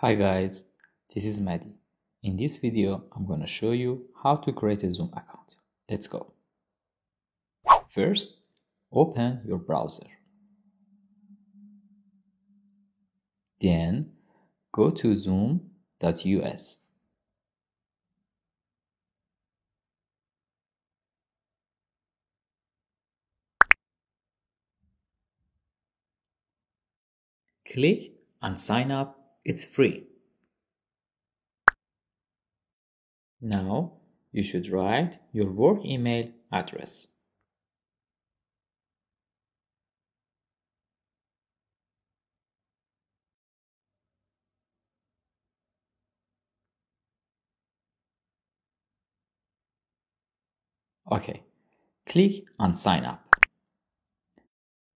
Hi guys, this is Mehdi. In this video, I'm going to show you how to create a Zoom account. Let's go. First, open your browser. Then, go to zoom.us. Click on sign up, it's free. Now, you should write your work email address. Okay, click on sign up.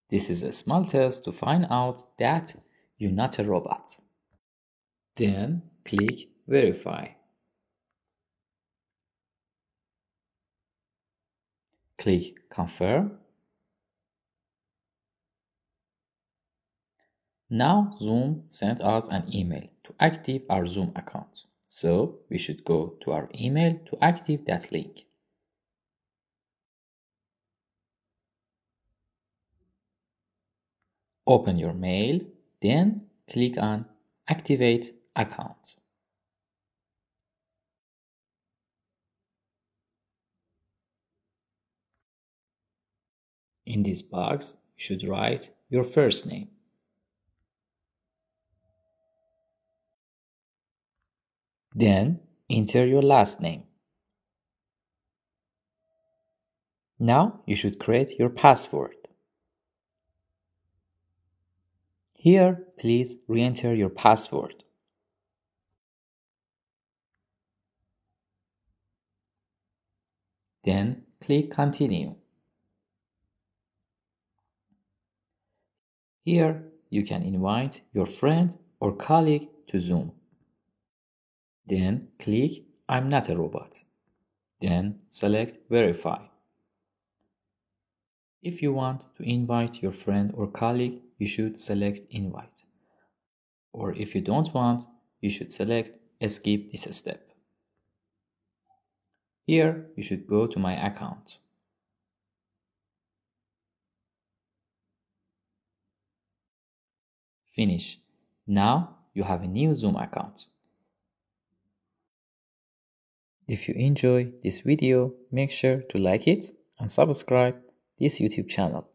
This is a small test to find out that you're not a robot. Then click verify. Click confirm. Now Zoom sent us an email to active our Zoom account. So we should go to our email to active that link. Open your mail, then click on activate account. In this box, you should write your first name. Then enter your last name. Now you should create your password. Here, please re-enter your password. Then click continue. Here, you can invite your friend or colleague to Zoom. Then click I'm not a robot. Then select verify. If you want to invite your friend or colleague, you should select invite. Or if you don't want, you should select skip this step. Here, you should go to my account. Finish. Now you have a new Zoom account. If you enjoy this video, make sure to like it and subscribe this YouTube channel.